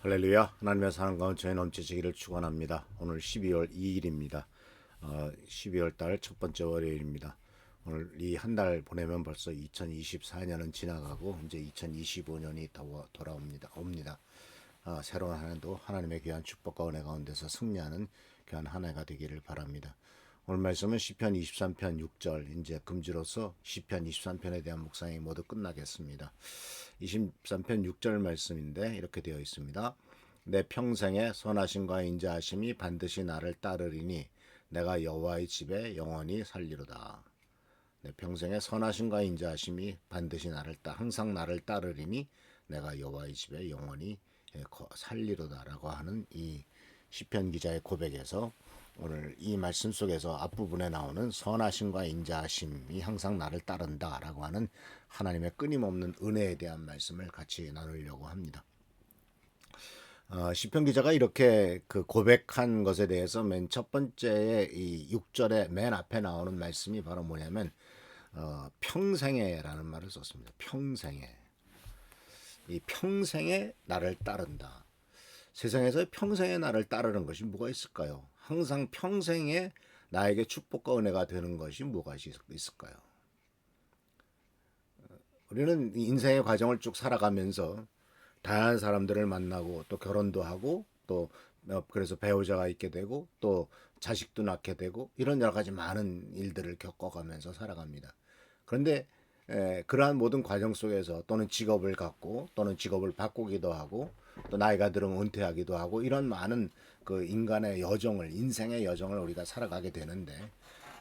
할렐루야. 하나님의 사랑 가운데 저희 넘치시기를 축원합니다. 오늘 12월 2일입니다. 12월 달 첫 번째 월요일입니다. 오늘 이 한 달 보내면 벌써 2024년은 지나가고 이제 2025년이 돌아옵니다. 새로운 한 해도 하나님의 귀한 축복과 은혜 가운데서 승리하는 귀한 한 해가 되기를 바랍니다. 오늘 말씀은 시편 23편 6절, 이제 금주로서 시편 23편에 대한 묵상이 모두 끝나겠습니다. 23편 6절 말씀인데 이렇게 되어 있습니다. 내 평생에 선하심과 인자하심이 반드시 나를 따르리니 내가 여호와의 집에 영원히 살리로다. 내 평생에 선하심과 인자하심이 반드시 항상 나를 따르리니 내가 여호와의 집에 영원히 살리로다라고 하는 이 시편 기자의 고백에서 오늘 이 말씀 속에서 앞부분에 나오는 선하심과 인자하심이 항상 나를 따른다라고 하는 하나님의 끊임없는 은혜에 대한 말씀을 같이 나누려고 합니다. 시편 기자가 이렇게 그 고백한 것에 대해서 맨 첫 번째 이 6절의 맨 앞에 나오는 말씀이 바로 뭐냐면 평생에라는 말을 썼습니다. 평생에. 이 평생에 나를 따른다. 세상에서 평생에 나를 따르는 것이 뭐가 있을까요? 항상 평생에 나에게 축복과 은혜가 되는 것이 뭐가 있을까요? 우리는 인생의 과정을 쭉 살아가면서 다양한 사람들을 만나고 또 결혼도 하고 또 그래서 배우자가 있게 되고 또 자식도 낳게 되고 이런 여러 가지 많은 일들을 겪어가면서 살아갑니다. 그런데 그러한 모든 과정 속에서 또는 직업을 갖고 또는 직업을 바꾸기도 하고 또 나이가 들으면 은퇴하기도 하고 이런 많은 그 인간의 여정을 인생의 여정을 우리가 살아가게 되는데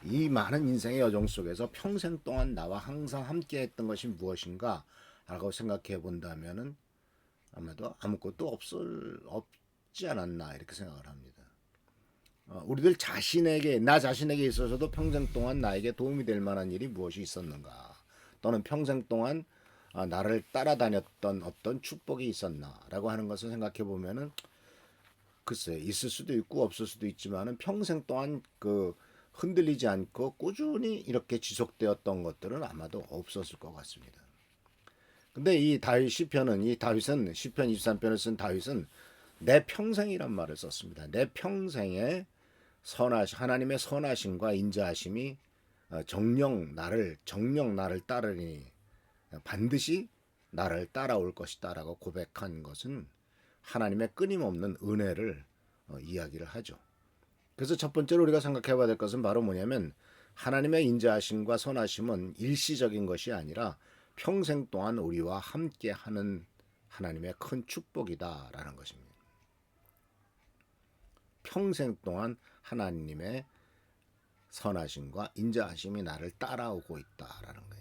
이 많은 인생의 여정 속에서 평생 동안 나와 항상 함께 했던 것이 무엇인가 라고 생각해 본다면은 아마도 아무것도 없지 않았나 이렇게 생각을 합니다. 우리들 나 자신에게 있어서도 평생 동안 나에게 도움이 될 만한 일이 무엇이 있었는가 또는 평생 동안 나를 따라다녔던 어떤 축복이 있었나라고 하는 것을 생각해 보면은 글쎄 있을 수도 있고 없을 수도 있지만은 평생 동안 그 흔들리지 않고 꾸준히 이렇게 지속되었던 것들은 아마도 없었을 것 같습니다. 근데 이 다윗은 시편 23편을 쓴 다윗은 내 평생이란 말을 썼습니다. 내 평생에 하나님의 선하심과 인자하심이 정령 나를 따르니 반드시 나를 따라올 것이다라고 고백한 것은 하나님의 끊임없는 은혜를 이야기를 하죠. 그래서 첫 번째로 우리가 생각해 봐야 될 것은 바로 뭐냐면 하나님의 인자하심과 선하심은 일시적인 것이 아니라 평생 동안 우리와 함께 하는 하나님의 큰 축복이다라는 것입니다. 평생 동안 하나님의 선하심과 인자하심이 나를 따라오고 있다라는 거예요.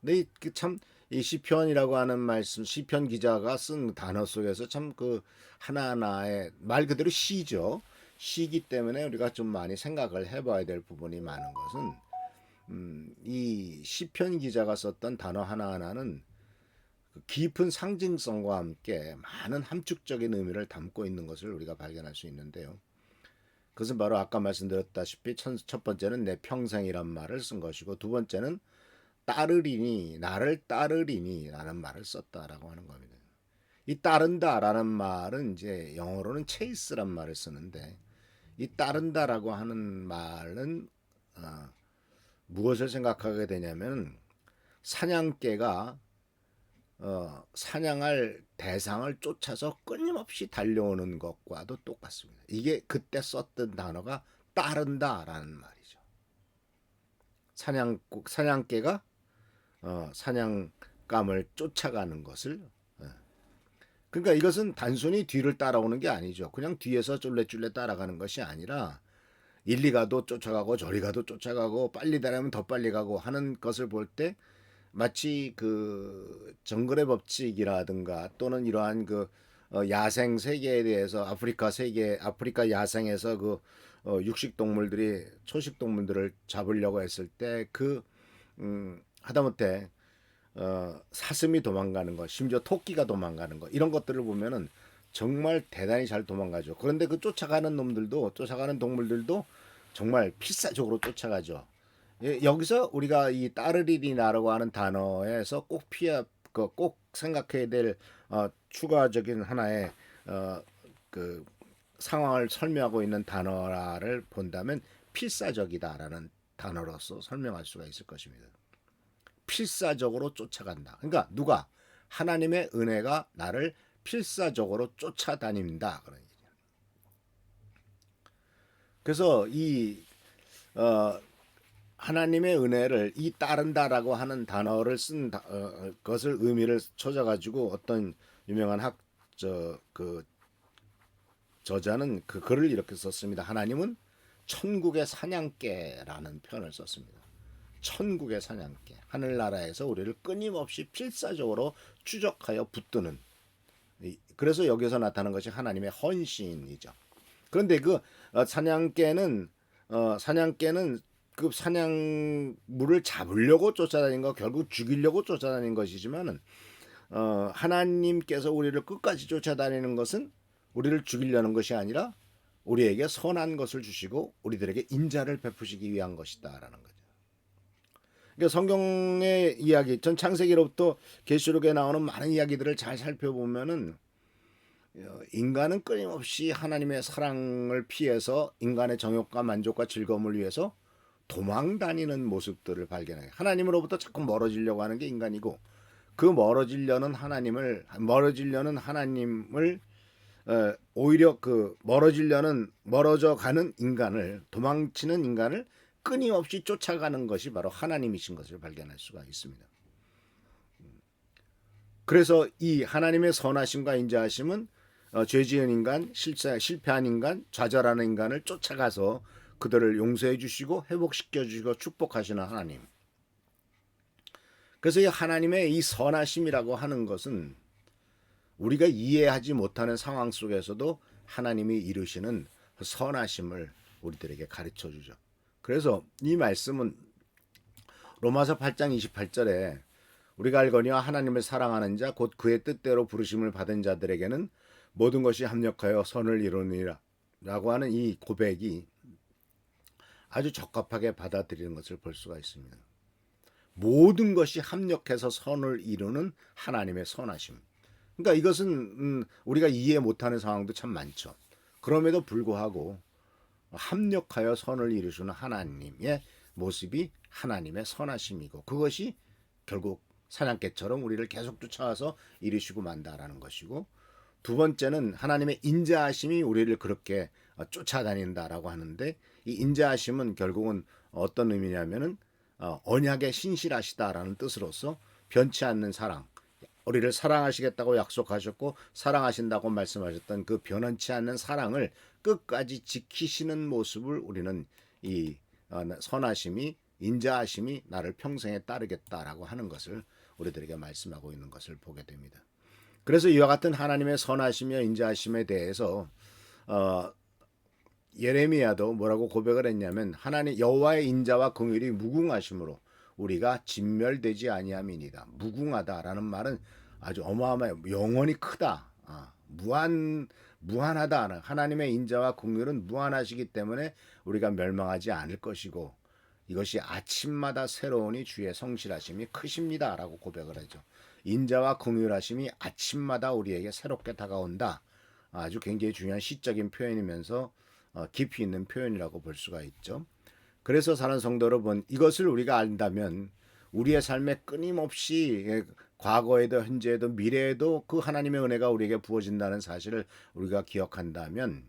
근데 이 시편이라고 하는 말씀, 시편 기자가 쓴 단어 속에서 참 그 하나하나의 말 그대로 시죠. 시기 때문에 우리가 좀 많이 생각을 해봐야 될 부분이 많은 것은 이 시편 기자가 썼던 단어 하나하나는 깊은 상징성과 함께 많은 함축적인 의미를 담고 있는 것을 우리가 발견할 수 있는데요. 그것은 바로 아까 말씀드렸다시피 첫 번째는 내 평생이란 말을 쓴 것이고 두 번째는 나를 따르리니 라는 말을 썼다라고 하는 겁니다. 이 따른다라는 말은 이제 영어로는 chase란 말을 쓰는데 이 따른다라고 하는 말은 무엇을 생각하게 되냐면 사냥개가 사냥할 대상을 쫓아서 끊임없이 달려오는 것과도 똑같습니다. 이게 그때 썼던 단어가 따른다라는 말이죠. 사냥개가 사냥감을 쫓아가는 것을 그러니까 이것은 단순히 뒤를 따라오는 게 아니죠. 그냥 뒤에서 쫄래쫄래 따라가는 것이 아니라 일리 가도 쫓아가고 저리 가도 쫓아가고 빨리 달리면 더 빨리 가고 하는 것을 볼 때 마치 그 정글의 법칙이라든가 또는 이러한 그 야생 세계에 대해서 아프리카 야생에서 그 육식 동물들이 초식 동물들을 잡으려고 했을 때 하다못해 사슴이 도망가는 것, 심지어 토끼가 도망가는 것 이런 것들을 보면은 정말 대단히 잘 도망가죠. 그런데 그 쫓아가는 동물들도 정말 필사적으로 쫓아가죠. 여기서 우리가 이 따르리리나라고 하는 단어에서 꼭 생각해야 될 추가적인 하나의 어, 그 상황을 설명하고 있는 단어를 본다면 필사적이다라는 단어로서 설명할 수가 있을 것입니다. 필사적으로 쫓아간다. 그러니까 누가 하나님의 은혜가 나를 필사적으로 쫓아다닌다. 그런 얘기죠. 그래서 이 어, 하나님의 은혜를 이 따른다라고 하는 단어를 쓴 것을 의미를 찾아가지고 어떤 유명한 그 저자는 그 글을 이렇게 썼습니다. 하나님은 천국의 사냥개라는 표현을 썼습니다. 천국의 사냥개. 하늘나라에서 우리를 끊임없이 필사적으로 추적하여 붙드는. 그래서 여기서 나타나는 것이 하나님의 헌신이죠. 그런데 그 사냥개는 그 사냥물을 잡으려고 쫓아다닌 거 결국 죽이려고 쫓아다닌 것이지만은 하나님께서 우리를 끝까지 쫓아다니는 것은 우리를 죽이려는 것이 아니라 우리에게 선한 것을 주시고 우리들에게 인자를 베푸시기 위한 것이다라는 거죠. 그러니까 성경의 이야기, 전 창세기로부터 계시록에 나오는 많은 이야기들을 잘 살펴보면은 인간은 끊임없이 하나님의 사랑을 피해서 인간의 정욕과 만족과 즐거움을 위해서 도망 다니는 모습들을 발견해요. 하나님으로부터 자꾸 멀어지려고 하는 게 인간이고 그 멀어지려는 하나님을 오히려 그 멀어져 가는 인간을 도망치는 인간을 끊임없이 쫓아가는 것이 바로 하나님이신 것을 발견할 수가 있습니다. 그래서 이 하나님의 선하심과 인자하심은 죄지은 인간, 실패한 인간, 좌절하는 인간을 쫓아가서 그들을 용서해 주시고 회복시켜 주시고 축복하시는 하나님. 그래서 이 하나님의 이 선하심이라고 하는 것은 우리가 이해하지 못하는 상황 속에서도 하나님이 이루시는 선하심을 우리들에게 가르쳐 주죠. 그래서 이 말씀은 로마서 8장 28절에 우리가 알거니와 하나님을 사랑하는 자 곧 그의 뜻대로 부르심을 받은 자들에게는 모든 것이 합력하여 선을 이루느니라 라고 하는 이 고백이 아주 적합하게 받아들이는 것을 볼 수가 있습니다. 모든 것이 합력해서 선을 이루는 하나님의 선하심. 그러니까 이것은 우리가 이해 못하는 상황도 참 많죠. 그럼에도 불구하고 합력하여 선을 이루시는 하나님의 모습이 하나님의 선하심이고 그것이 결국 사냥개처럼 우리를 계속 쫓아와서 이루시고 만다라는 것이고 두 번째는 하나님의 인자하심이 우리를 그렇게 쫓아다닌다라고 하는데 이 인자하심은 결국은 어떤 의미냐면은 언약에 신실하시다라는 뜻으로서 변치 않는 사랑, 우리를 사랑하시겠다고 약속하셨고 사랑하신다고 말씀하셨던 그 변치 않는 사랑을 끝까지 지키시는 모습을 우리는 이 선하심이 인자하심이 나를 평생에 따르겠다라고 하는 것을 우리들에게 말씀하고 있는 것을 보게 됩니다. 그래서 이와 같은 하나님의 선하심과 인자하심에 대해서 예레미야도 뭐라고 고백을 했냐면 하나님 여호와의 인자와 긍휼이 무궁하심으로 우리가 진멸되지 아니함이니이다. 무궁하다라는 말은 아주 어마어마해 영원히 크다. 무한하다. 하나님의 인자와 긍휼은 무한하시기 때문에 우리가 멸망하지 않을 것이고 이것이 아침마다 새로우니 주의 성실하심이 크십니다라고 고백을 하죠. 인자와 긍휼하심이 아침마다 우리에게 새롭게 다가온다. 아주 굉장히 중요한 시적인 표현이면서 깊이 있는 표현이라고 볼 수가 있죠. 그래서 사는 성도 여러분, 이것을 우리가 안다면 우리의 삶에 끊임없이 과거에도 현재에도 미래에도 그 하나님의 은혜가 우리에게 부어진다는 사실을 우리가 기억한다면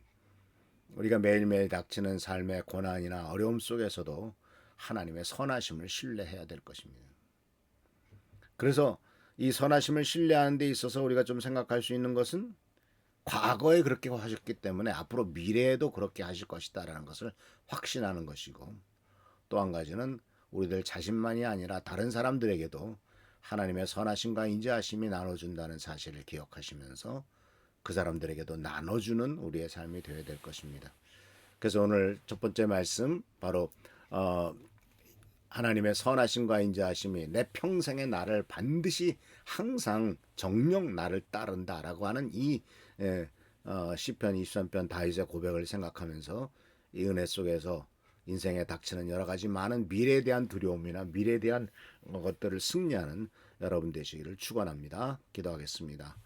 우리가 매일매일 닥치는 삶의 고난이나 어려움 속에서도 하나님의 선하심을 신뢰해야 될 것입니다. 그래서 이 선하심을 신뢰하는 데 있어서 우리가 좀 생각할 수 있는 것은 과거에 그렇게 하셨기 때문에 앞으로 미래에도 그렇게 하실 것이다라는 것을 확신하는 것이고 또 한 가지는 우리들 자신만이 아니라 다른 사람들에게도 하나님의 선하심과 인자하심이 나눠준다는 사실을 기억하시면서 그 사람들에게도 나눠주는 우리의 삶이 되어야 될 것입니다. 그래서 오늘 첫 번째 말씀 바로 하나님의 선하심과 인자하심이 내 평생에 나를 반드시 항상 정령 나를 따른다라고 하는 이 시편 23편 다윗의 고백을 생각하면서 이 은혜 속에서 인생에 닥치는 여러 가지 많은 미래에 대한 두려움이나 미래에 대한 것들을 승리하는 여러분 되시기를 축원합니다. 기도하겠습니다.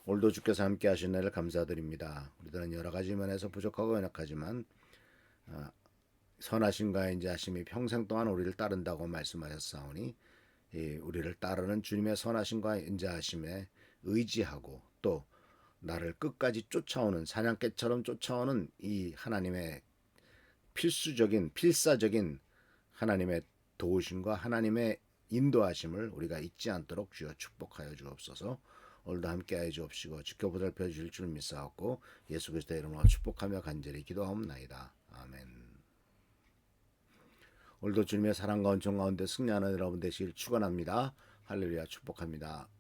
오늘도 주께서 함께 하신 날을 감사드립니다. 우리들은 여러 가지 면에서 부족하고 연약하지만 선하심과 인자하심이 평생 동안 우리를 따른다고 말씀하셨사오니 우리를 따르는 주님의 선하심과 인자하심에 의지하고 또 나를 끝까지 쫓아오는 사냥개처럼 쫓아오는 이 하나님의 필사적인 하나님의 도우심과 하나님의 인도하심을 우리가 잊지 않도록 주여 축복하여 주옵소서. 오늘도 함께하여 주옵시고 지켜보살펴 주실 줄 믿사옵고 예수 그리스도의 이름으로 축복하며 간절히 기도하옵나이다. 아멘. 오늘도 주님의 사랑과 은총 가운데 승리하는 여러분 되시길 축원합니다. 할렐루야 축복합니다.